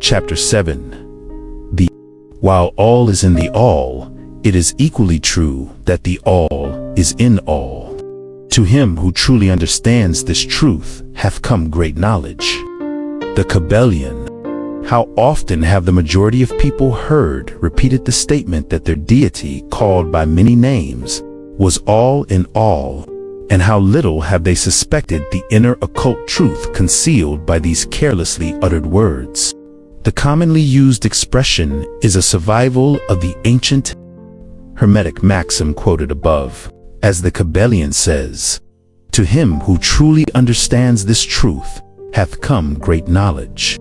Chapter 7. While all is in the all, it is equally true that the all is in all. To him who truly understands this truth hath come great knowledge. The Kybalion. How often have the majority of people heard repeated the statement that their deity, called by many names, was all in all, and how little have they suspected the inner occult truth concealed by these carelessly uttered words. The commonly used expression is a survival of the ancient Hermetic maxim quoted above, as the Kybalion says, "To him who truly understands this truth hath come great knowledge."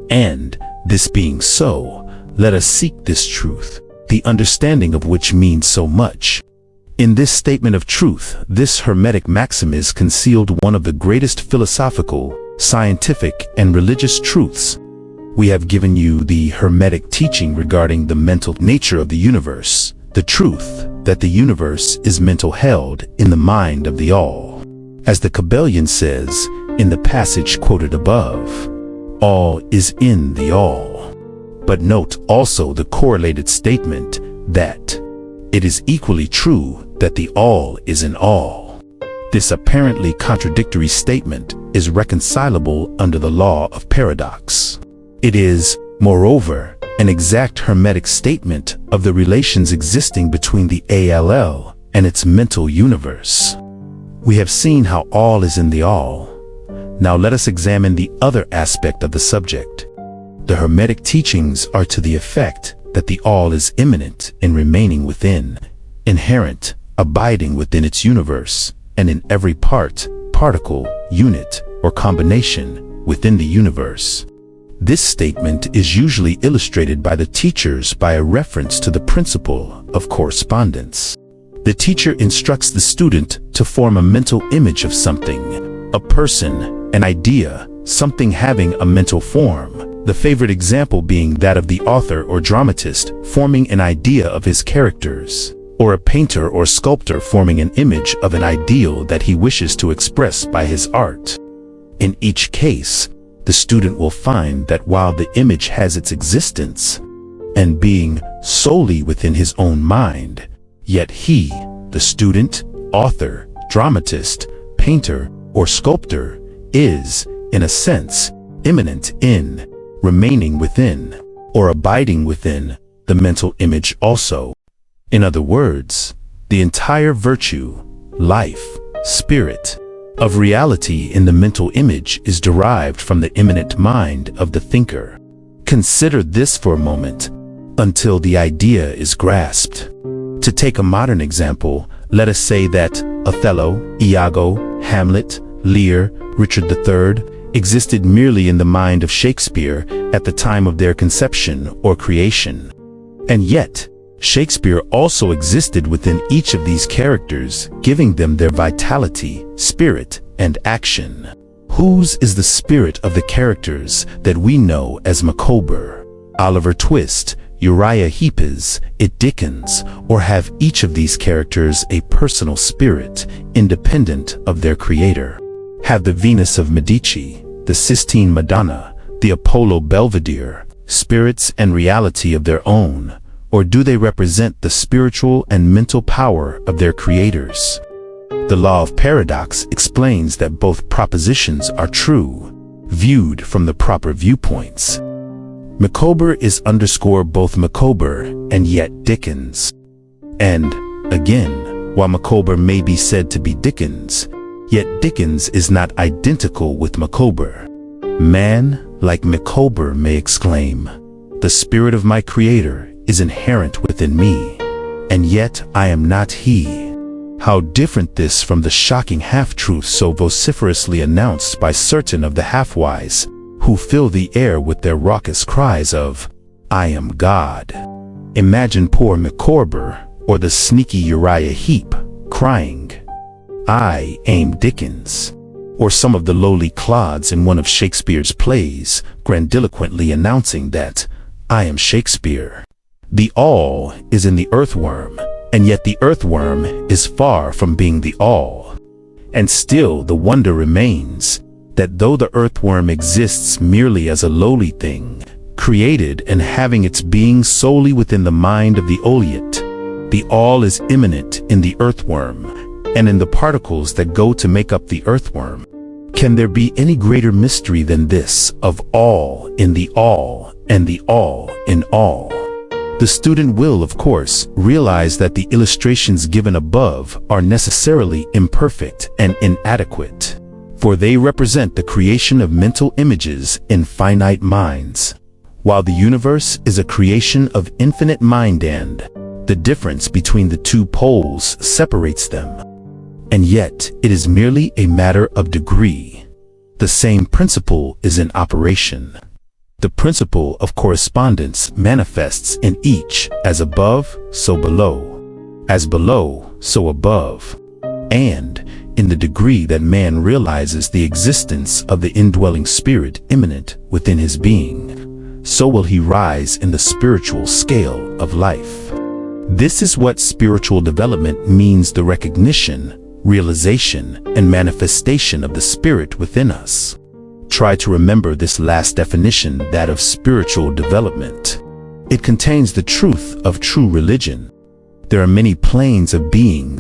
And, this being so, let us seek this truth, the understanding of which means so much. In this statement of truth, this Hermetic maxim is concealed one of the greatest philosophical, scientific, and religious truths. We have given you the Hermetic teaching regarding the mental nature of the universe, the truth that the universe is mental held in the mind of the all. As the Kybalion says in the passage quoted above, all is in the all. But note also the correlated statement that it is equally true that the all is in all. This apparently contradictory statement is reconcilable under the law of paradox. It is, moreover, an exact Hermetic statement of the relations existing between the all and its mental universe. We have seen how all is in the all. Now let us examine the other aspect of the subject. The Hermetic teachings are to the effect that the all is immanent in remaining within, inherent, abiding within its universe, and in every part, particle, unit, or combination within the universe. This statement is usually illustrated by the teachers by a reference to the principle of correspondence. The teacher instructs the student to form a mental image of something, a person, an idea, something having a mental form, the favorite example being that of the author or dramatist forming an idea of his characters, or a painter or sculptor forming an image of an ideal that he wishes to express by his art. In each case, the student will find that while the image has its existence, and being solely within his own mind, yet he, the student, author, dramatist, painter, or sculptor, is, in a sense, immanent in, remaining within, or abiding within, the mental image also. In other words, the entire virtue, life, spirit, of reality in the mental image is derived from the immanent mind of the thinker. Consider this for a moment, until the idea is grasped. To take a modern example, let us say that Othello, Iago, Hamlet, Lear, Richard III existed merely in the mind of Shakespeare at the time of their conception or creation. And yet, Shakespeare also existed within each of these characters, giving them their vitality, spirit, and action. Whose is the spirit of the characters that we know as Micawber, Oliver Twist, Uriah Heep's, Dickens, or have each of these characters a personal spirit, independent of their creator? Have the Venus of Medici, the Sistine Madonna, the Apollo Belvedere, spirits and reality of their own, or do they represent the spiritual and mental power of their creators? The law of paradox explains that both propositions are true, viewed from the proper viewpoints. Micawber is both Micawber and yet Dickens. And, again, while Micawber may be said to be Dickens, yet Dickens is not identical with Micawber. Man, like Micawber, may exclaim, "The spirit of my creator is inherent within me, and yet I am not he." How different this from the shocking half-truths so vociferously announced by certain of the half-wise, who fill the air with their raucous cries of, "I am God." Imagine poor Micawber, or the sneaky Uriah Heep, crying, "I am Dickens," or some of the lowly clods in one of Shakespeare's plays, grandiloquently announcing that, "I am Shakespeare." The all is in the earthworm, and yet the earthworm is far from being the all. And still the wonder remains that though the earthworm exists merely as a lowly thing, created and having its being solely within the mind of the oleate. The all is immanent in the earthworm, and in the particles that go to make up the earthworm. Can there be any greater mystery than this of all in the all and the all in all? The student will, of course, realize that the illustrations given above are necessarily imperfect and inadequate, for they represent the creation of mental images in finite minds, while the universe is a creation of infinite mind, and the difference between the two poles separates them. And yet, it is merely a matter of degree. The same principle is in operation. The principle of correspondence manifests in each as above, so below, as below, so above, and in the degree that man realizes the existence of the indwelling spirit immanent within his being, so will he rise in the spiritual scale of life. This is what spiritual development means: the recognition, realization, and manifestation of the spirit within us. Try to remember this last definition, that of spiritual development. It contains the truth of true religion. There are many planes of being,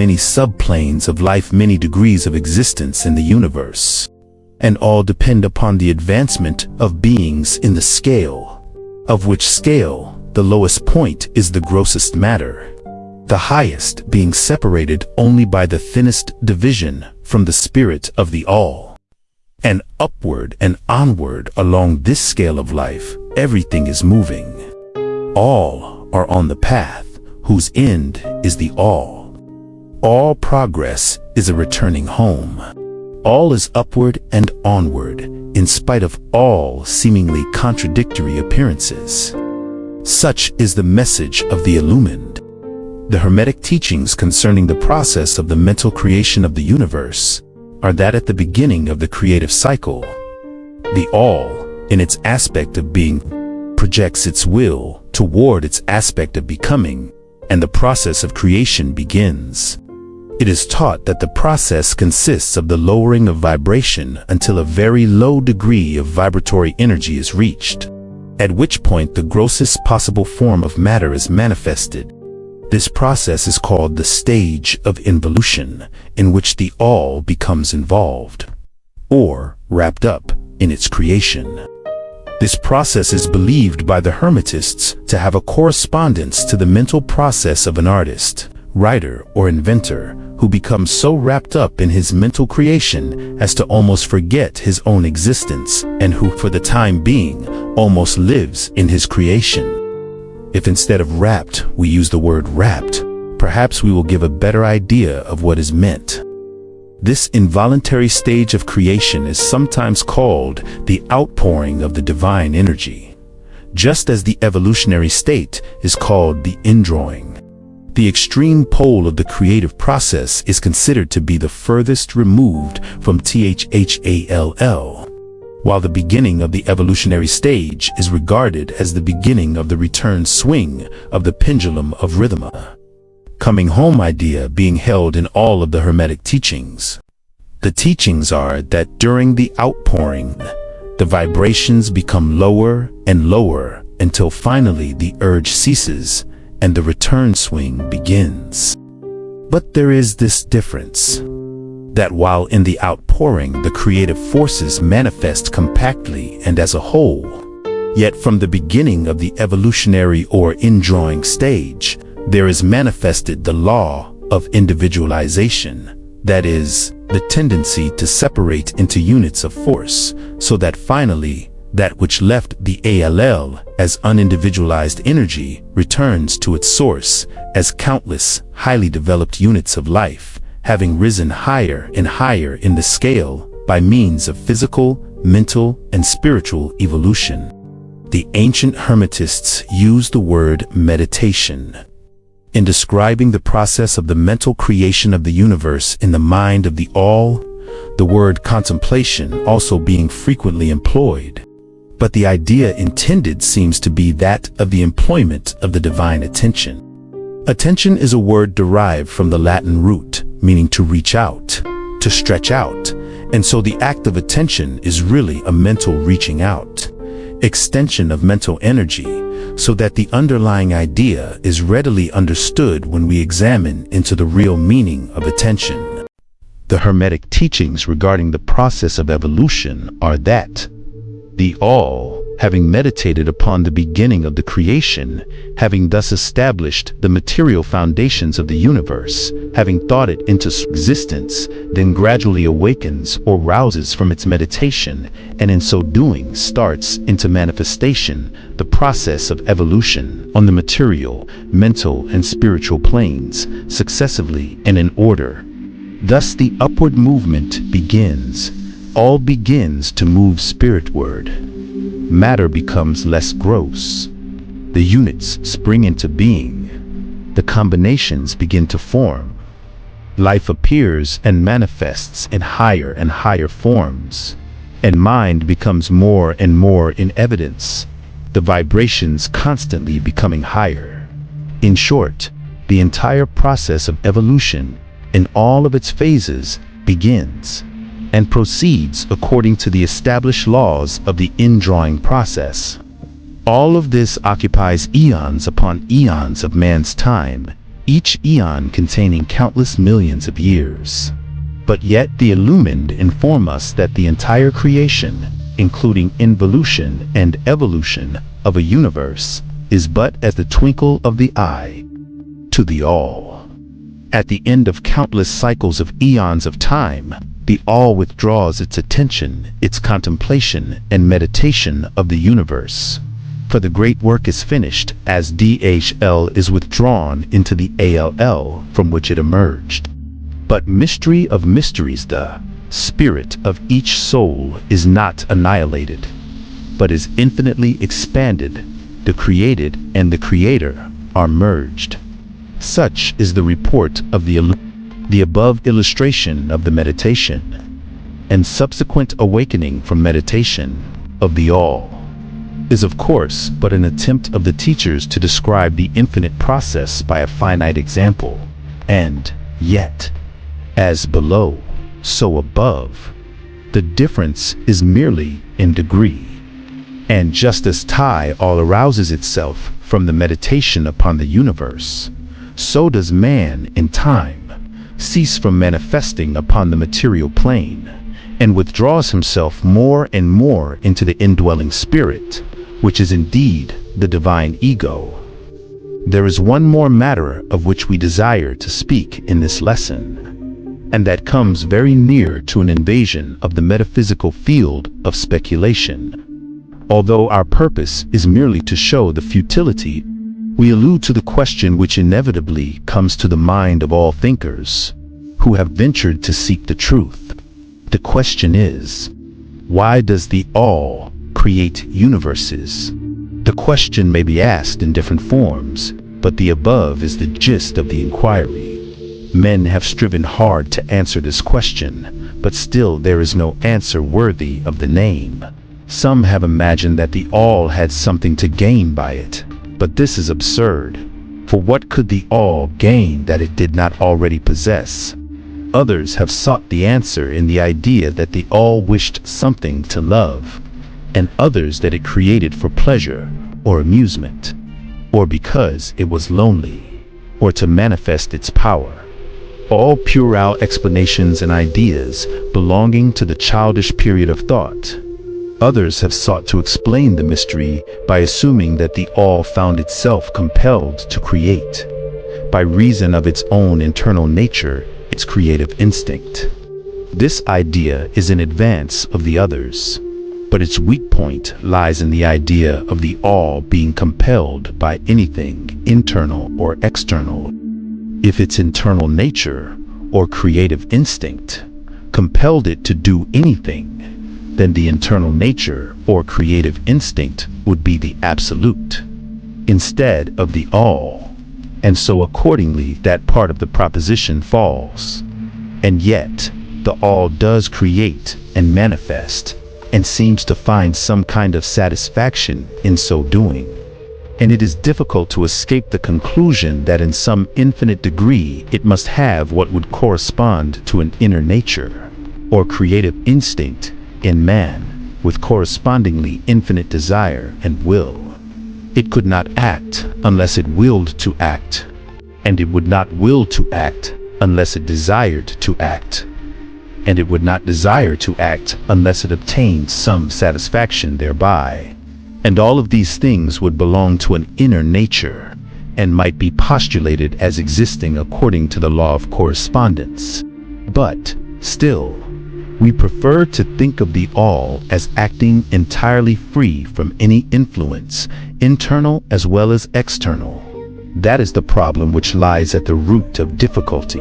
many subplanes of life, many degrees of existence in the universe, and all depend upon the advancement of beings in the scale, of which scale the lowest point is the grossest matter, the highest being separated only by the thinnest division from the spirit of the all. And upward and onward along this scale of life, everything is moving. All are on the path whose end is the all. All progress is a returning home. All is upward and onward, in spite of all seemingly contradictory appearances. Such is the message of the illumined. The Hermetic teachings concerning the process of the mental creation of the universe are that at the beginning of the creative cycle, the all, in its aspect of being, projects its will toward its aspect of becoming, and the process of creation begins. It is taught that the process consists of the lowering of vibration until a very low degree of vibratory energy is reached, at which point the grossest possible form of matter is manifested. This process is called the stage of involution, in which the all becomes involved, or wrapped up, in its creation. This process is believed by the Hermetists to have a correspondence to the mental process of an artist, writer, or inventor who becomes so wrapped up in his mental creation as to almost forget his own existence, and who, for the time being, almost lives in his creation. If instead of wrapped we use the word wrapped, perhaps we will give a better idea of what is meant. This involuntary stage of creation is sometimes called the outpouring of the divine energy, just as the evolutionary state is called the indrawing. The extreme pole of the creative process is considered to be the furthest removed from THHALL, while the beginning of the evolutionary stage is regarded as the beginning of the return swing of the pendulum of rhythma. Coming home idea being held in all of the Hermetic teachings. The teachings are that during the outpouring, the vibrations become lower and lower until finally the urge ceases and the return swing begins. But there is this difference, that while in the outpouring the creative forces manifest compactly and as a whole, yet from the beginning of the evolutionary or indrawing stage, there is manifested the law of individualization, that is, the tendency to separate into units of force, so that finally that which left the ALL as unindividualized energy returns to its source as countless highly developed units of life, having risen higher and higher in the scale by means of physical, mental, and spiritual evolution. The ancient Hermetists used the word meditation in describing the process of the mental creation of the universe in the mind of the all, the word contemplation also being frequently employed. But the idea intended seems to be that of the employment of the divine attention. Attention is a word derived from the Latin root, meaning to reach out, to stretch out, and so the act of attention is really a mental reaching out. extension of mental energy, so that the underlying idea is readily understood when we examine into the real meaning of attention. The Hermetic teachings regarding the process of evolution are that the All, having meditated upon the beginning of the creation, having thus established the material foundations of the universe, having thought it into existence, then gradually awakens or rouses from its meditation, and in so doing starts into manifestation the process of evolution on the material, mental, and spiritual planes, successively and in order. Thus the upward movement begins. All begins to move spiritward. Matter becomes less gross. The units spring into being. The combinations begin to form. Life appears and manifests in higher and higher forms, and mind becomes more and more in evidence, the vibrations constantly becoming higher. In short, the entire process of evolution, in all of its phases, begins and proceeds according to the established laws of the indrawing process. All of this occupies eons upon eons of man's time, each eon containing countless millions of years. But yet the illumined inform us that the entire creation, including involution and evolution of a universe, is but as the twinkle of the eye to the All. At the end of countless cycles of eons of time, the All withdraws its attention, its contemplation, and meditation of the universe. For the great work is finished as DHL is withdrawn into the ALL from which it emerged. But mystery of mysteries, the spirit of each soul is not annihilated, but is infinitely expanded. The created and the creator are merged. Such is the report of the above illustration of the meditation, and subsequent awakening from meditation of the All is of course but an attempt of the teachers to describe the infinite process by a finite example, and yet, as below, so above. The difference is merely in degree. And just as Tai all arouses itself from the meditation upon the universe, so does man in time cease from manifesting upon the material plane, and withdraws himself more and more into the indwelling spirit, which is indeed the divine ego. There is one more matter of which we desire to speak in this lesson, and that comes very near to an invasion of the metaphysical field of speculation. Although our purpose is merely to show the futility, we allude to the question which inevitably comes to the mind of all thinkers who have ventured to seek the truth. The question is, why does the All create universes? The question may be asked in different forms, but the above is the gist of the inquiry. Men have striven hard to answer this question, but still there is no answer worthy of the name. Some have imagined that the All had something to gain by it, but this is absurd. For what could the All gain that it did not already possess? Others have sought the answer in the idea that the All wished something to love, and others that it created for pleasure or amusement, or because it was lonely, or to manifest its power. All puerile explanations and ideas belonging to the childish period of thought. Others have sought to explain the mystery by assuming that the All found itself compelled to create, by reason of its own internal nature, its creative instinct. This idea is in advance of the others, but its weak point lies in the idea of the All being compelled by anything internal or external. If its internal nature, or creative instinct, compelled it to do anything, then the internal nature or creative instinct would be the absolute, instead of the All, and so accordingly that part of the proposition falls. And yet, the All does create and manifest, and seems to find some kind of satisfaction in so doing. And it is difficult to escape the conclusion that in some infinite degree it must have what would correspond to an inner nature, or creative instinct, in man. with correspondingly infinite desire and will. It could not act unless it willed to act, and it would not will to act unless it desired to act, and it would not desire to act unless it obtained some satisfaction thereby. And all of these things would belong to an inner nature, and might be postulated as existing according to the law of correspondence. But still, we prefer to think of the all as acting entirely free from any influence, internal as well as external. That is the problem which lies at the root of difficulty,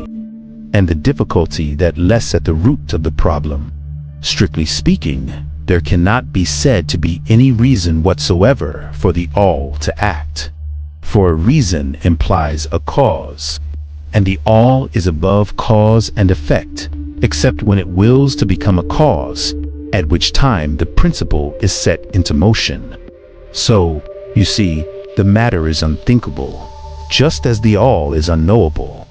and the difficulty that lies at the root of the problem. Strictly speaking, there cannot be said to be any reason whatsoever for the all to act. For a reason implies a cause, and the all is above cause and effect, except when it wills to become a cause, at which time the principle is set into motion. So, you see, the matter is unthinkable, just as the all is unknowable.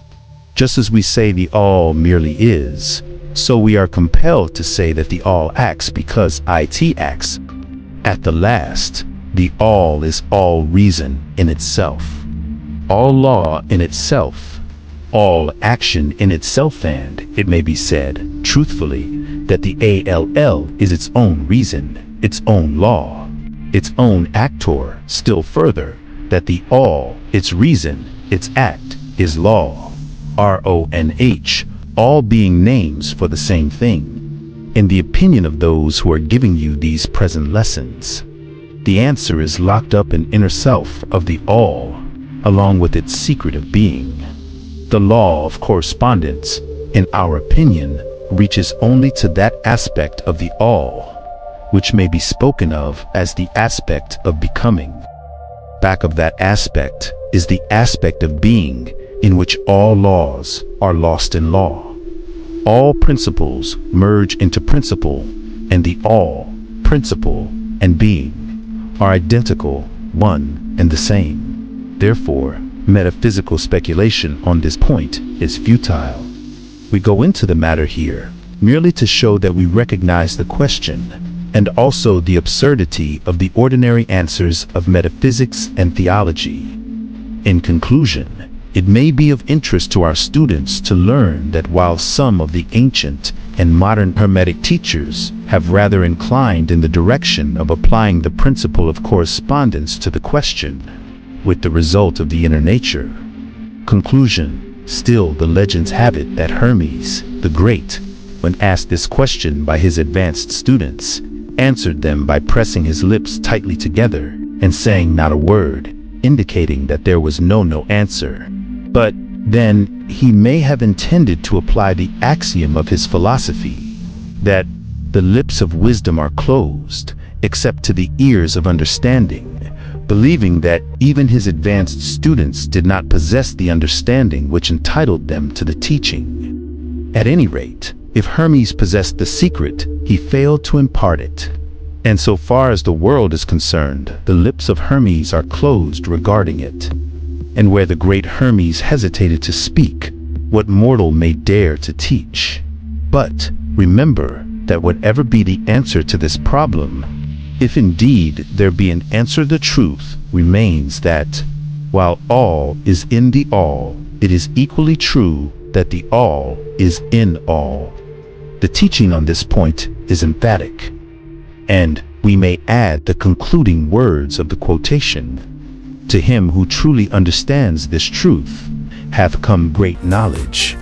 Just as we say the all merely is, so we are compelled to say that the all acts because it acts. At the last, the all is all reason in itself, all law in itself, all action in itself, and it may be said, truthfully, that the all is its own reason, its own law, its own actor. Still further, that the all, its reason, its act, is law, RONH, all being names for the same thing. In the opinion of those who are giving you these present lessons, the answer is locked up in inner self of the all, along with its secret of being. The law of correspondence, in our opinion, reaches only to that aspect of the all, which may be spoken of as the aspect of becoming. Back of that aspect is the aspect of being, in which all laws are lost in law. All principles merge into principle, and the all, principle, and being are identical, one and the same. Therefore, metaphysical speculation on this point is futile. We go into the matter here merely to show that we recognize the question, and also the absurdity of the ordinary answers of metaphysics and theology. In conclusion, it may be of interest to our students to learn that while some of the ancient and modern Hermetic teachers have rather inclined in the direction of applying the principle of correspondence to the question, with the result of the inner nature. Conclusion: still the legends have it that Hermes, the Great, when asked this question by his advanced students, answered them by pressing his lips tightly together and saying not a word, indicating that there was no answer. But then he may have intended to apply the axiom of his philosophy, that the lips of wisdom are closed, except to the ears of understanding, believing that even his advanced students did not possess the understanding which entitled them to the teaching. At any rate, if Hermes possessed the secret, he failed to impart it. And so far as the world is concerned, the lips of Hermes are closed regarding it. And where the great Hermes hesitated to speak, what mortal may dare to teach? But remember that whatever be the answer to this problem, if indeed there be an answer, the truth remains that, while all is in the all, it is equally true that the all is in all. The teaching on this point is emphatic, and we may add the concluding words of the quotation: "To him who truly understands this truth hath come great knowledge."